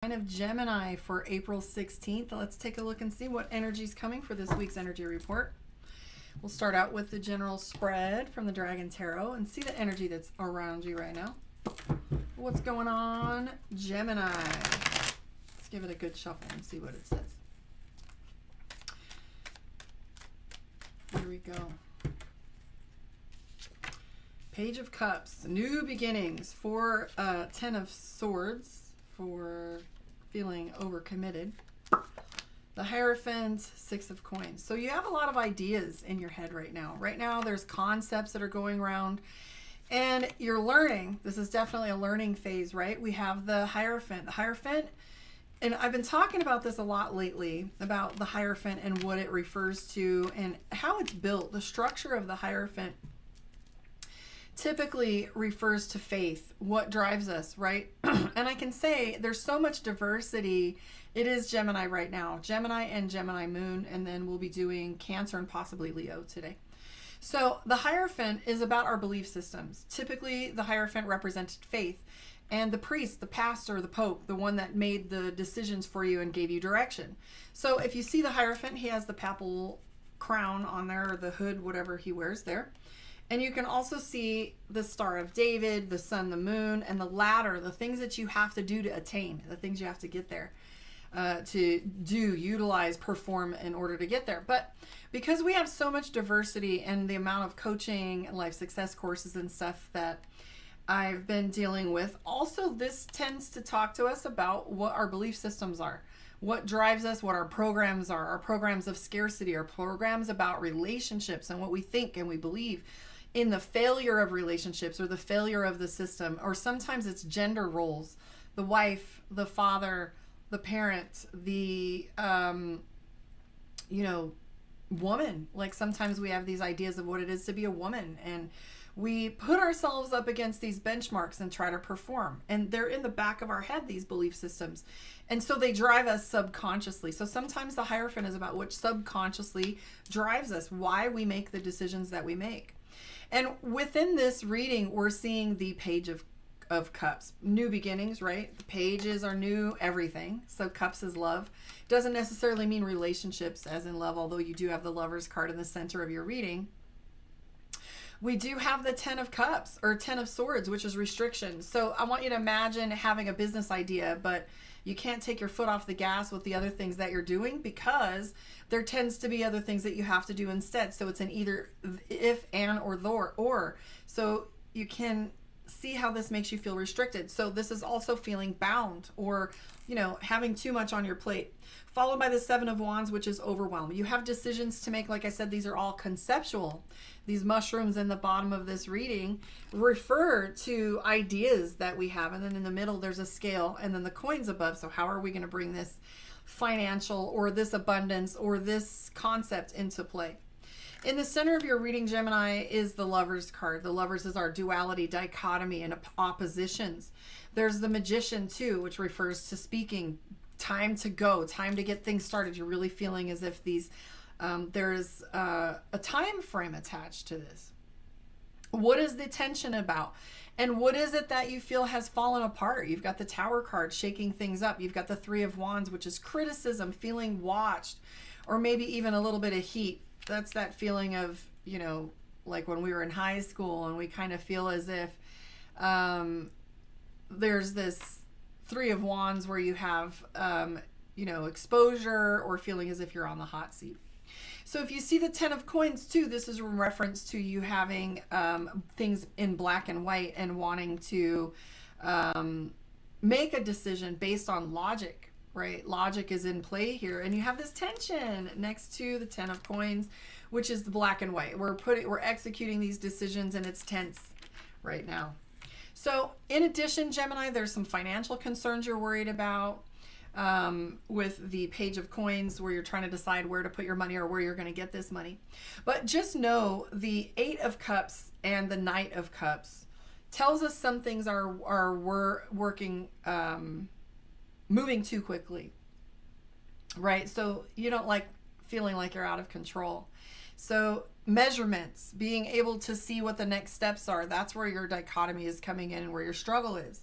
Sign of Gemini for April 16th. Let's take a look and see what energy is coming for this week's energy report. We'll start out with the general spread from the Dragon Tarot and see the energy that's around you right now. What's going on, Gemini? Let's give it a good shuffle and see what it says. Here we go. Page of Cups, new beginnings for Ten of Swords for feeling overcommitted. The Hierophant, Six of Coins. So you have a lot of ideas in your head right now. Right now there's concepts that are going around and you're learning. This is definitely a learning phase, right? We have the Hierophant. The Hierophant, and I've been talking about this a lot lately, about the Hierophant and what it refers to and how it's built. The structure of the Hierophant typically refers to faith, what drives us, right? And I can say there's so much diversity. It is Gemini right now, Gemini and Gemini Moon, and then we'll be doing Cancer and possibly Leo today. So the Hierophant is about our belief systems. Typically the Hierophant represented faith, and the priest, the pastor, the pope, the one that made the decisions for you and gave you direction. So if you see the Hierophant, he has the papal crown on there, or the hood, whatever he wears there. And you can also see the Star of David, the sun, the moon, and the ladder, the things that you have to do to attain, the things you have to get there, to do, utilize, perform in order to get there. But because we have so much diversity and the amount of coaching and life success courses and stuff that I've been dealing with, also this tends to talk to us about what our belief systems are, what drives us, what our programs are, our programs of scarcity, our programs about relationships and what we think and we believe in the failure of relationships or the failure of the system, or sometimes it's gender roles, the wife, the father, the parent, the woman. Like sometimes we have these ideas of what it is to be a woman, and we put ourselves up against these benchmarks and try to perform, and they're in the back of our head, these belief systems, and so they drive us subconsciously. So sometimes the Hierophant is about what subconsciously drives us, why we make the decisions that we make. And within this reading, we're seeing the Page of Cups. New beginnings, right? The pages are new, everything. So Cups is love. Doesn't necessarily mean relationships as in love, although you do have the Lover's card in the center of your reading. We do have the Ten of Cups, or Ten of Swords, which is restriction. So I want you to imagine having a business idea, but you can't take your foot off the gas with the other things that you're doing because there tends to be other things that you have to do instead. So it's an either if, and, or the, or. So you can see how this makes you feel restricted. So this is also feeling bound, or, having too much on your plate. Followed by the Seven of Wands, which is overwhelm. You have decisions to make. Like I said, these are all conceptual. These mushrooms in the bottom of this reading refer to ideas that we have. And then in the middle, there's a scale, and then the coins above. So how are we going to bring this financial or this abundance or this concept into play? In the center of your reading, Gemini, is the Lover's card. The Lovers is our duality, dichotomy, and oppositions. There's the Magician too, which refers to speaking, time to go, time to get things started. You're really feeling as if these there's a time frame attached to this. What is the tension about? And what is it that you feel has fallen apart? You've got the Tower card shaking things up. You've got the Three of Wands, which is criticism, feeling watched, or maybe even a little bit of heat. That's that feeling of, like when we were in high school and we kind of feel as if there's this Three of Wands where you have, exposure, or feeling as if you're on the hot seat. So if you see the Ten of Coins too, this is in reference to you having things in black and white and wanting to make a decision based on logic, right? Logic is in play here, and you have this tension next to the Ten of Coins, which is the black and white. We're executing these decisions, and it's tense right now. So in addition, Gemini, there's some financial concerns you're worried about with the Page of Coins, where you're trying to decide where to put your money or where you're going to get this money. But just know the Eight of Cups and the Knight of Cups tells us some things are working, moving too quickly, right? So you don't like feeling like you're out of control. So measurements, being able to see what the next steps are, that's where your dichotomy is coming in and where your struggle is.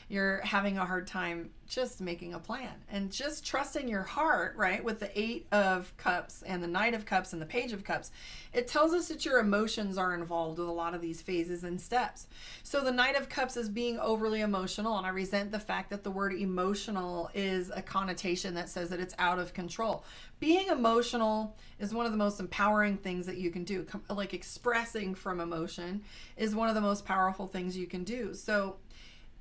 You're having a hard time just making a plan and just trusting your heart, right? With the 8 of Cups and the Knight of Cups and the Page of Cups, it tells us that your emotions are involved with a lot of these phases and steps. So the Knight of Cups is being overly emotional, and I resent the fact that the word emotional is a connotation that says that it's out of control. Being emotional is one of the most empowering things that you can do. Like expressing from emotion is one of the most powerful things you can do. So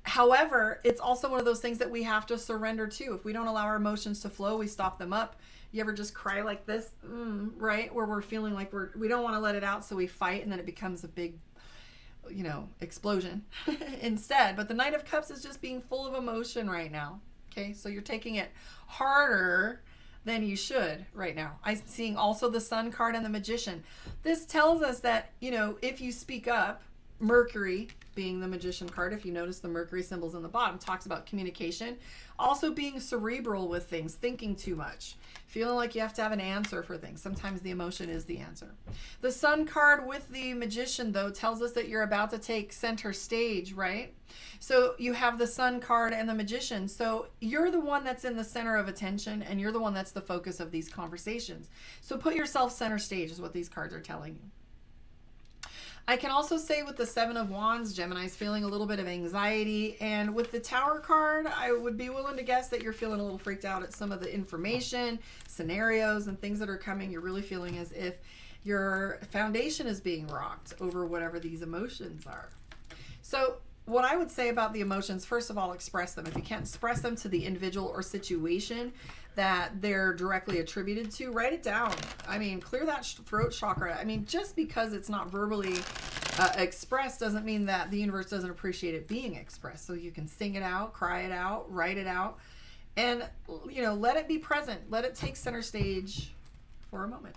however, it's also one of those things that we have to surrender to. If we don't allow our emotions to flow, we stop them up. You ever just cry like this, right? Where we're feeling like we don't want to let it out, so we fight, and then it becomes a big, explosion instead. But the Knight of Cups is just being full of emotion right now. Okay, so you're taking it harder than you should right now. I'm seeing also the Sun card and the Magician. This tells us that, if you speak up, Mercury being the Magician card, if you notice the Mercury symbols in the bottom, talks about communication, also being cerebral with things, thinking too much, feeling like you have to have an answer for things. Sometimes the emotion is the answer. The Sun card with the Magician, though, tells us that you're about to take center stage, right? So you have the Sun card and the Magician. So you're the one that's in the center of attention, and you're the one that's the focus of these conversations. So put yourself center stage is what these cards are telling you. I can also say with the 7 of Wands, Gemini's feeling a little bit of anxiety. And with the Tower card, I would be willing to guess that you're feeling a little freaked out at some of the information, scenarios, and things that are coming. You're really feeling as if your foundation is being rocked over whatever these emotions are. So what I would say about the emotions, first of all, express them. If you can't express them to the individual or situation that they're directly attributed to, write it down. I mean, clear that throat chakra. I mean, just because it's not verbally expressed doesn't mean that the universe doesn't appreciate it being expressed. So you can sing it out, cry it out, write it out, and, let it be present. Let it take center stage for a moment.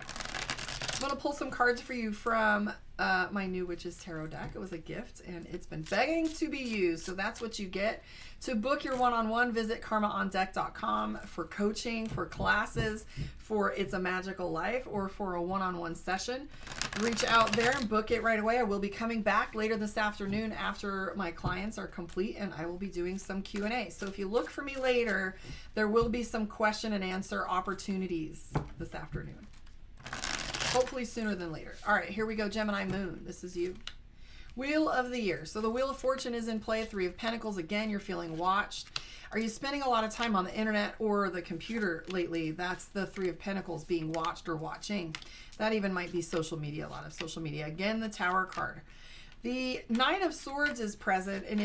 I'm going to pull some cards for you from my new Witches Tarot deck. It was a gift, and it's been begging to be used. So that's what you get. To book your one-on-one, visit karmaondeck.com for coaching, for classes, for It's a Magical Life, or for a one-on-one session. Reach out there and book it right away. I will be coming back later this afternoon after my clients are complete, and I will be doing some Q&A. So if you look for me later, there will be some question and answer opportunities this afternoon. Hopefully sooner than later. All right, here we go, Gemini Moon. This is you. Wheel of the Year. So the Wheel of Fortune is in play. 3 of Pentacles. Again, you're feeling watched. Are you spending a lot of time on the internet or the computer lately? That's the 3 of Pentacles, being watched or watching. That even might be social media, a lot of social media. Again, the Tower card. The Nine of Swords is present, and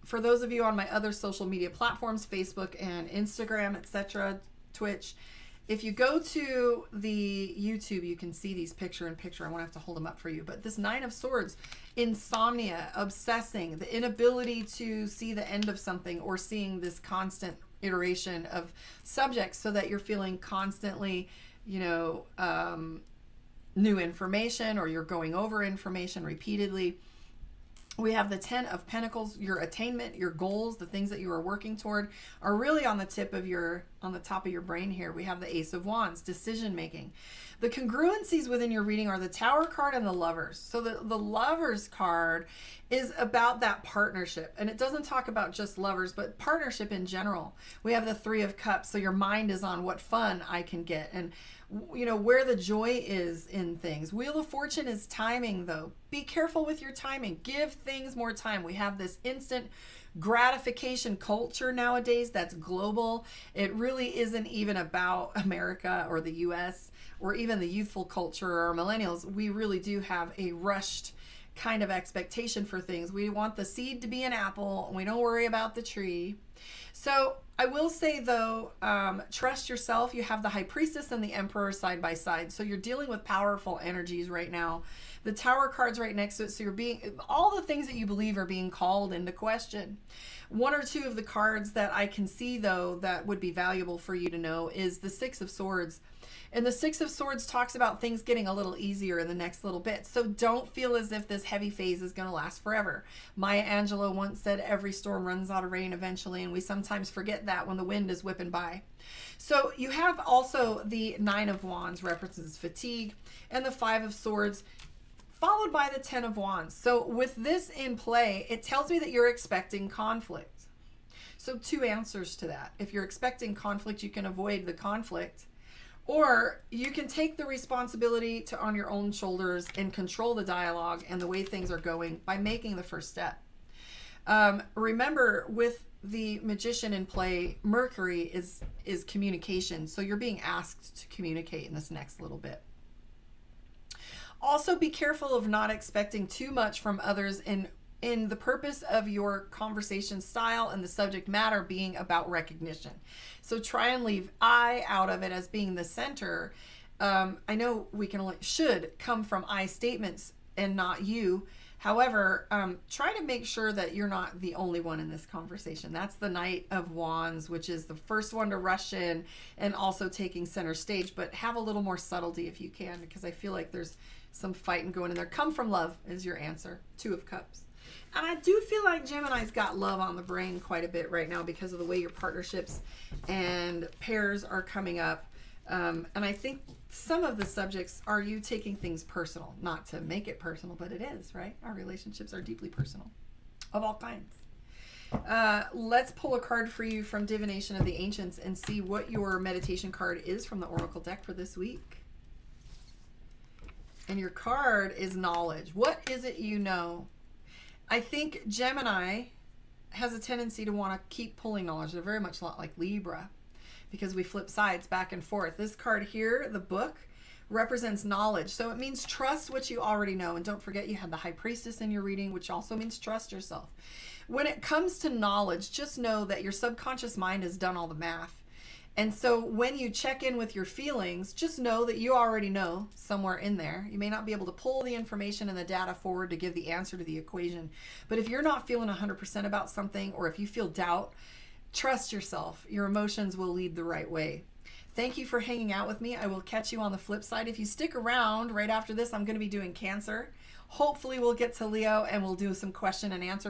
for those of you on my other social media platforms, Facebook and Instagram, etc., Twitch, if you go to the YouTube, you can see these picture in picture. I won't have to hold them up for you. But this 9 of Swords, insomnia, obsessing, the inability to see the end of something, or seeing this constant iteration of subjects, so that you're feeling constantly, new information, or you're going over information repeatedly. We have the 10 of Pentacles. Your attainment, your goals, the things that you are working toward are really on the top of your brain here. We have the Ace of Wands, decision making. The congruencies within your reading are the Tower card and the Lovers. So the Lovers card is about that partnership. And it doesn't talk about just lovers, but partnership in general. We have the 3 of Cups. So your mind is on what fun I can get, and where the joy is in things. Wheel of Fortune is timing, though. Be careful with your timing. Give things more time. We have this instant gratification culture nowadays that's global. It really isn't even about America or the US or even the youthful culture or millennials. We really do have a rushed kind of expectation for things. We want the seed to be an apple, and we don't worry about the tree. So I will say, though, trust yourself. You have the High Priestess and the Emperor side by side. So you're dealing with powerful energies right now. The Tower card's right next to it. So all the things that you believe are being called into question. 1 or 2 of the cards that I can see, though, that would be valuable for you to know is the 6 of Swords. And the 6 of Swords talks about things getting a little easier in the next little bit. So don't feel as if this heavy phase is going to last forever. Maya Angelou once said, every storm runs out of rain eventually, and we sometimes forget that when the wind is whipping by. So you have also the 9 of Wands, represents fatigue, and the 5 of Swords, followed by the 10 of Wands. So with this in play, it tells me that you're expecting conflict. So two answers to that. If you're expecting conflict, you can avoid the conflict, or you can take the responsibility to on your own shoulders and control the dialogue and the way things are going by making the first step. Remember, with the Magician in play, Mercury is communication. So you're being asked to communicate in this next little bit. Also, be careful of not expecting too much from others in the purpose of your conversation style and the subject matter being about recognition. So try and leave I out of it as being the center. I know we can only should come from I statements and not you. However, try to make sure that you're not the only one in this conversation. That's the Knight of Wands, which is the first one to rush in and also taking center stage. But have a little more subtlety if you can, because I feel like there's some fighting going in there. Come from love is your answer. 2 of Cups. And I do feel like Gemini's got love on the brain quite a bit right now because of the way your partnerships and pairs are coming up. And I think some of the subjects are you taking things personal, not to make it personal, but it is, right? Our relationships are deeply personal of all kinds. Let's pull a card for you from Divination of the Ancients and see what your meditation card is from the Oracle deck for this week. And your card is knowledge. What is it you know? I think Gemini has a tendency to want to keep pulling knowledge. They're very much a lot like Libra because we flip sides back and forth. This card here, the book, represents knowledge. So it means trust what you already know. And don't forget you had the High Priestess in your reading, which also means trust yourself. When it comes to knowledge, just know that your subconscious mind has done all the math. And so when you check in with your feelings, just know that you already know somewhere in there. You may not be able to pull the information and the data forward to give the answer to the equation. But if you're not feeling 100% about something, or if you feel doubt, trust yourself. Your emotions will lead the right way. Thank you for hanging out with me. I will catch you on the flip side. If you stick around right after this, I'm going to be doing Cancer. Hopefully we'll get to Leo and we'll do some question and answer